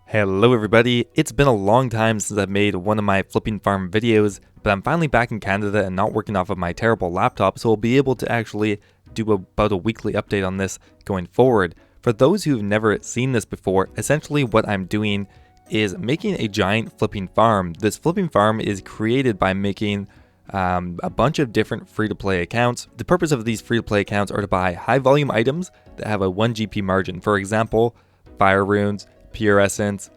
Hello everybody, it's been a long time since I've made one of my flipping farm videos, but I'm finally back in Canada and not working off of my terrible laptop, so I'll be able to actually do about a weekly update on this going forward. For those who've never seen this before, essentially what I'm doing is making a giant flipping farm. This flipping farm is created by making a bunch of different free-to-play accounts. The purpose of these free-to-play accounts are to buy high-volume items that have a 1 GP margin. For example, fire runes, pure essence,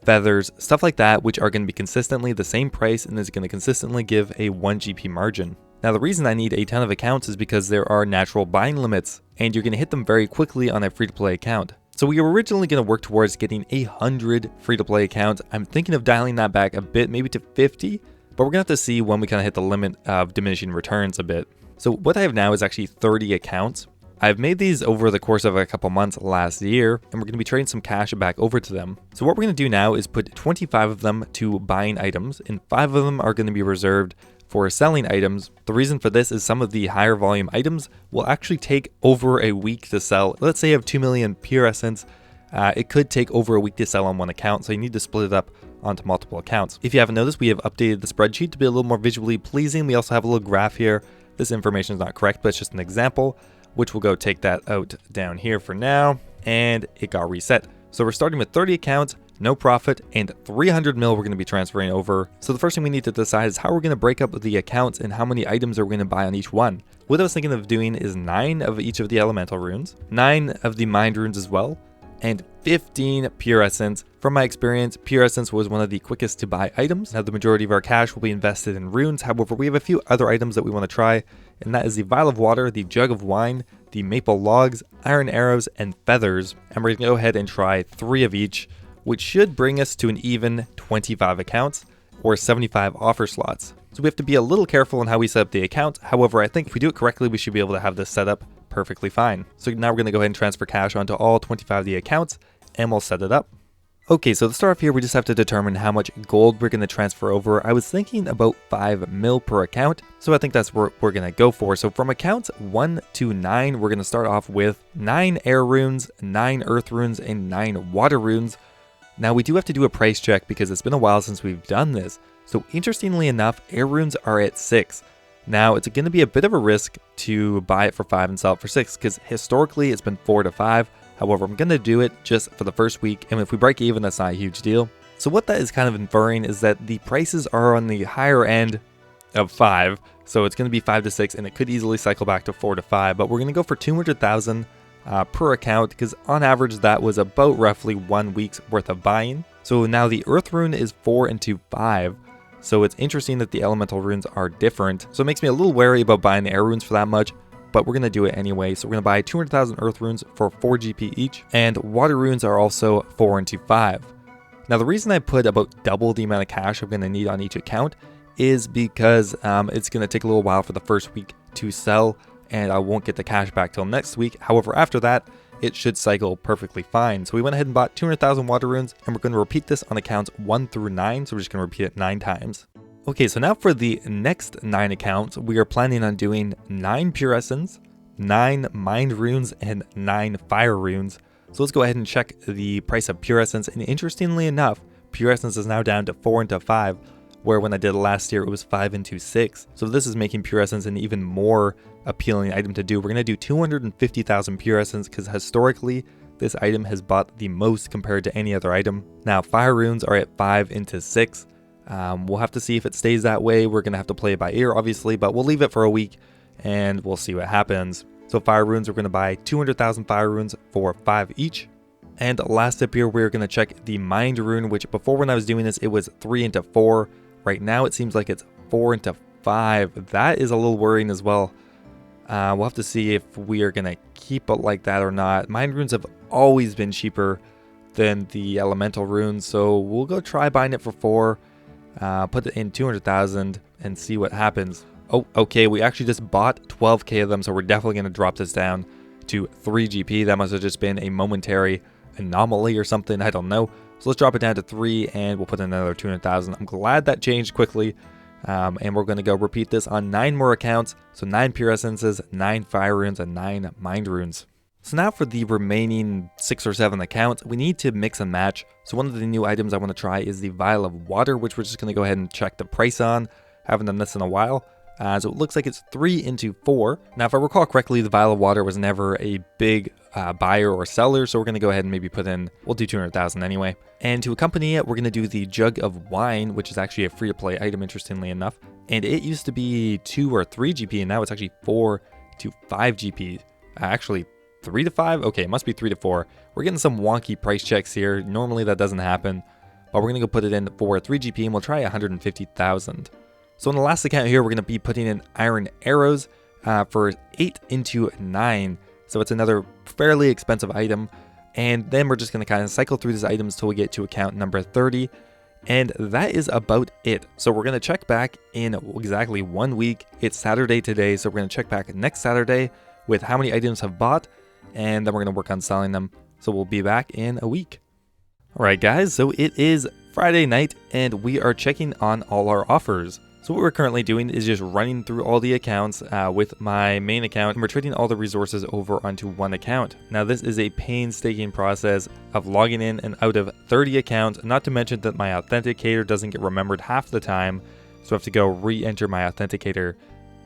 feathers, stuff like that, which are going to be consistently the same price and is going to consistently give a 1 GP margin. Now the reason I need a ton of accounts is because there are natural buying limits and you're going to hit them very quickly on a free-to-play account. So we were originally going to work towards getting 100 free-to-play accounts. I'm thinking of dialing that back a bit, maybe to 50, but we're going to have to see when we kind of hit the limit of diminishing returns a bit. So what I have now is actually 30 accounts. I've made these over the course of a couple months last year, and we're going to be trading some cash back over to them. So what we're going to do now is put 25 of them to buying items, and 5 of them are going to be reserved for selling items. The reason for this is some of the higher volume items will actually take over a week to sell. Let's say you have 2 million pure essence, it could take over a week to sell on one account, so you need to split it up onto multiple accounts. If you haven't noticed, we have updated the spreadsheet to be a little more visually pleasing. We also have a little graph here. This information is not correct, but it's just an example, which we'll go take that out down here for now, and it got reset. So we're starting with 30 accounts, no profit, and 300 mil we're going to be transferring over. So the first thing we need to decide is how we're going to break up the accounts and how many items are we going to buy on each one. What I was thinking of doing is 9 of each of the elemental runes, 9 of the mind runes as well, and 15 pure essence. From my experience, pure essence was one of the quickest to buy items. Now the majority of our cash will be invested in runes. However, we have a few other items that we want to try, and that is the vial of water, the jug of wine, the maple logs, iron arrows, and feathers. And we're going to go ahead and try 3 of each, which should bring us to an even 25 accounts or 75 offer slots. So we have to be a little careful on how we set up the account. However, I think if we do it correctly, we should be able to have this set up perfectly fine. So now we're going to go ahead and transfer cash onto all 25 of the accounts, and we'll set it up. Okay, so to start off here, we just have to determine how much gold we're going to transfer over. I was thinking about 5 mil per account, so I think that's what we're going to go for. So from accounts 1 to 9, we're going to start off with 9 air runes, 9 earth runes, and 9 water runes. Now we do have to do a price check because it's been a while since we've done this. So interestingly enough, air runes are at 6. Now it's going to be a bit of a risk to buy it for 5 and sell it for 6 because historically it's been 4 to 5. However, I'm going to do it just for the first week, and if we break even, that's not a huge deal. So what that is kind of inferring is that the prices are on the higher end of 5, so it's going to be 5 to 6, and it could easily cycle back to 4 to 5, but we're going to go for 200,000 per account, because on average that was about roughly 1 week's worth of buying. So now the earth rune is 4 into 5, so it's interesting that the elemental runes are different, so it makes me a little wary about buying the air runes for that much, but we're going to do it anyway. So we're going to buy 200,000 earth runes for 4 GP each, and water runes are also 4 into 5. Now the reason I put about double the amount of cash I'm going to need on each account is because it's going to take a little while for the first week to sell, and I won't get the cash back till next week. However, after that, it should cycle perfectly fine. So we went ahead and bought 200,000 water runes, and we're going to repeat this on accounts 1 through 9. So we're just going to repeat it 9 times. Okay, so now for the next 9 accounts, we are planning on doing 9 pure essence, 9 mind runes, and 9 fire runes. So let's go ahead and check the price of pure essence. And interestingly enough, pure essence is now down to 4 into 5, where when I did it last year, it was 5 into 6. So this is making pure essence an even more appealing item to do. We're going to do 250,000 pure essence because historically, this item has bought the most compared to any other item. Now, fire runes are at 5 into 6. We'll have to see if it stays that way. We're going to have to play it by ear, obviously, but we'll leave it for a week and we'll see what happens. So fire runes, we're going to buy 200,000 fire runes for 5 each. And last up here, we're going to check the mind rune, which before when I was doing this, it was 3 into 4. Right now, it seems like it's 4 into 5. That is a little worrying as well. We'll have to see if we are going to keep it like that or not. Mind runes have always been cheaper than the elemental runes, so we'll go try buying it for 4. Put it in 200,000 and see what happens. Oh, okay, we actually just bought 12k of them, so we're definitely going to drop this down to 3 GP. That must have just been a momentary anomaly or something, I don't know. So let's drop it down to 3 and we'll put in another 200,000. I'm glad that changed quickly. And we're going to go repeat this on 9 more accounts. So 9 pure essences, 9 fire runes, and 9 mind runes. So now for the remaining 6 or 7 accounts, we need to mix and match. So one of the new items I want to try is the vial of water, which we're just going to go ahead and check the price on. Haven't done this in a while. So it looks like it's 3 into 4. Now, if I recall correctly, the vial of water was never a big buyer or seller, so we're going to go ahead and maybe put in, we'll do 200,000 anyway. And to accompany it, we're going to do the jug of wine, which is actually a free-to-play item, interestingly enough. And it used to be 2 or 3 GP, and now it's actually 4 to 5 GP. Actually, 3 to 5? Okay, it must be 3 to 4. We're getting some wonky price checks here. Normally that doesn't happen, but we're going to go put it in for 3 GP, and we'll try 150,000. So in the last account here, we're going to be putting in iron arrows for 8 into 9. So it's another fairly expensive item. And then we're just going to kind of cycle through these items till we get to account number 30. And that is about it. So we're going to check back in exactly 1 week. It's Saturday today, so we're going to check back next Saturday with how many items have bought. And then we're going to work on selling them. So we'll be back in a week. Alright guys, so it is Friday night and we are checking on all our offers. So what we're currently doing is just running through all the accounts with my main account, and we're trading all the resources over onto one account. Now this is a painstaking process of logging in and out of 30 accounts, not to mention that my authenticator doesn't get remembered half the time, so I have to go re-enter my authenticator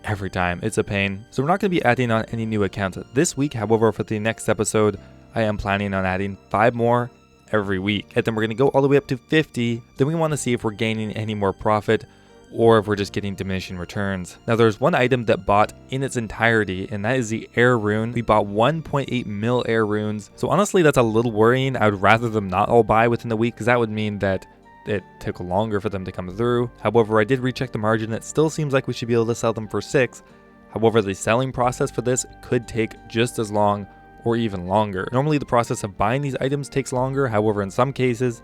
every time. It's a pain. So we're not going to be adding on any new accounts this week. However, for the next episode, I am planning on adding 5 more every week. And then we're going to go all the way up to 50. Then we want to see if we're gaining any more profit, or if we're just getting diminishing returns. Now there's one item that bought in its entirety, and that is the air rune. We bought 1.8 mil air runes. So honestly, that's a little worrying. I would rather them not all buy within the week, because that would mean that it took longer for them to come through. However, I did recheck the margin. It still seems like we should be able to sell them for 6. However, the selling process for this could take just as long or even longer. Normally the process of buying these items takes longer. However, in some cases,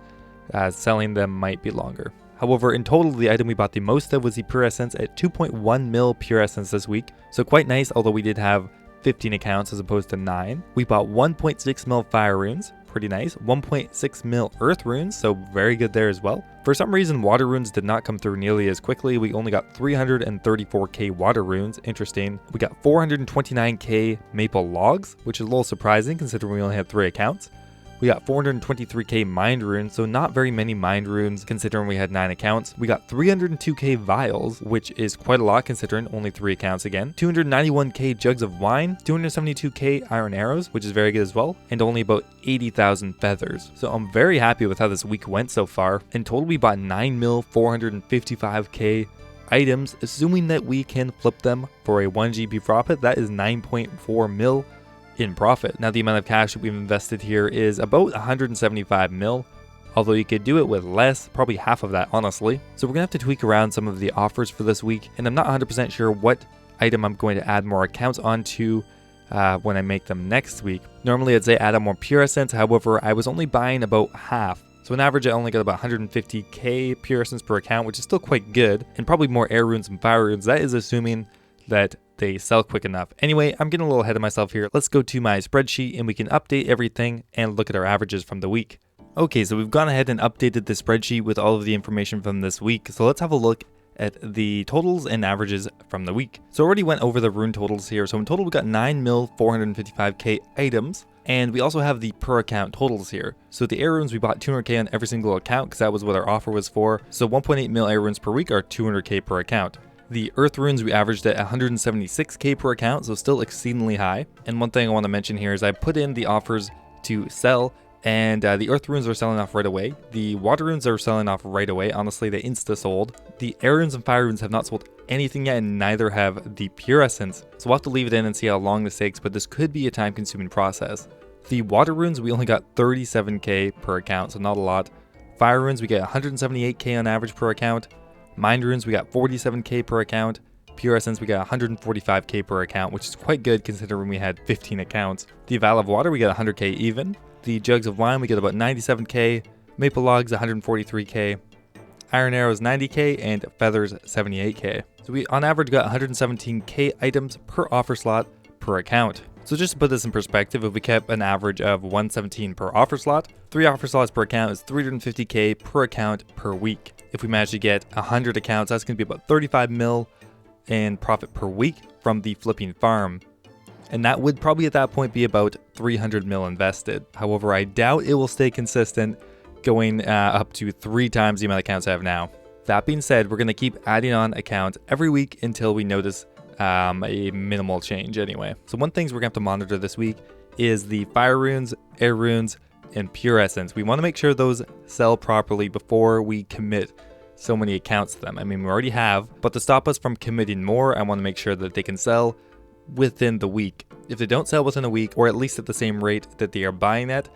selling them might be longer. However, in total, the item we bought the most of was the Pure Essence at 2.1 mil Pure Essence this week. So quite nice, although we did have 15 accounts as opposed to 9. We bought 1.6 mil Fire Runes, pretty nice. 1.6 mil Earth Runes, so very good there as well. For some reason, Water Runes did not come through nearly as quickly. We only got 334k Water Runes, interesting. We got 429k Maple Logs, which is a little surprising considering we only had 3 accounts. We got 423k Mind Runes, so not very many Mind Runes considering we had 9 accounts. We got 302k Vials, which is quite a lot considering only 3 accounts again. 291k Jugs of Wine, 272k Iron Arrows, which is very good as well, and only about 80,000 Feathers. So I'm very happy with how this week went so far. In total, we bought 9 mil 455k items, assuming that we can flip them for a 1 GP profit. That is 9.4 mil. In profit. Now the amount of cash that we've invested here is about 175 mil, although you could do it with less, probably half of that honestly. So we're gonna have to tweak around some of the offers for this week, and I'm not 100% sure what item I'm going to add more accounts onto when I make them next week. Normally I'd say add on more Pure Essence, however I was only buying about half. So on average I only got about 150k Pure Essence per account, which is still quite good, and probably more Air Runes and Fire Runes. That is assuming that they sell quick enough. Anyway, I'm getting a little ahead of myself here. Let's go to my spreadsheet and we can update everything and look at our averages from the week. Okay, so we've gone ahead and updated the spreadsheet with all of the information from this week. So let's have a look at the totals and averages from the week. So I already went over the rune totals here. So in total, we got 9 mil 455k items. And we also have the per account totals here. So the air runes, we bought 200k on every single account because that was what our offer was for. So 1.8 mil air runes per week are 200k per account. The Earth Runes we averaged at 176k per account, so still exceedingly high. And one thing I want to mention here is I put in the offers to sell, and the Earth Runes are selling off right away. The Water Runes are selling off right away. Honestly, they insta-sold. The Air Runes and Fire Runes have not sold anything yet, and neither have the Pure Essence. So we'll have to leave it in and see how long this takes, but this could be a time-consuming process. The Water Runes, we only got 37k per account, so not a lot. Fire Runes, we get 178k on average per account. Mind Runes, we got 47k per account. Pure Essence, we got 145k per account, which is quite good considering we had 15 accounts. The Vial of Water, we got 100k even. The Jugs of Wine, we get about 97k. Maple Logs, 143k. Iron Arrows, 90k, and Feathers, 78k. So we on average got 117k items per offer slot per account. So just to put this in perspective, if we kept an average of 117 per offer slot, 3 offer slots per account is 350k per account per week. If we manage to get 100 accounts, that's going to be about 35 mil in profit per week from the flipping farm. and that would probably at that point be about 300 mil invested. However, I doubt it will stay consistent, going up to 3 times the amount of accounts I have now. That being said, we're going to keep adding on accounts every week until we notice a minimal change anyway. So one thing we're going to have to monitor this week is the fire runes, air runes, and pure essence. We want to make sure those sell properly before we commit so many accounts to them. I mean, we already have, but to stop us from committing more, I want to make sure that they can sell within the week. If they don't sell within a week, or at least at the same rate that they are buying at,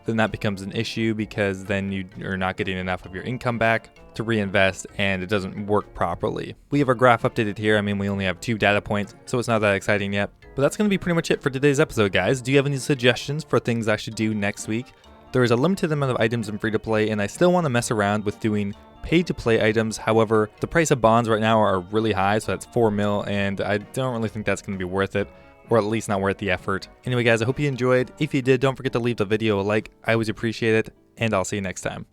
then that becomes an issue, because then you're not getting enough of your income back to reinvest and it doesn't work properly. We have our graph updated here. I mean, we only have 2 data points, so it's not that exciting yet. But that's going to be pretty much it for today's episode, guys. Do you have any suggestions for things I should do next week? There is a limited amount of items in free-to-play, and I still want to mess around with doing pay-to-play items. However, the price of bonds right now are really high, so that's 4 mil, and I don't really think that's going to be worth it, or at least not worth the effort. Anyway, guys, I hope you enjoyed. If you did, don't forget to leave the video a like. I always appreciate it, and I'll see you next time.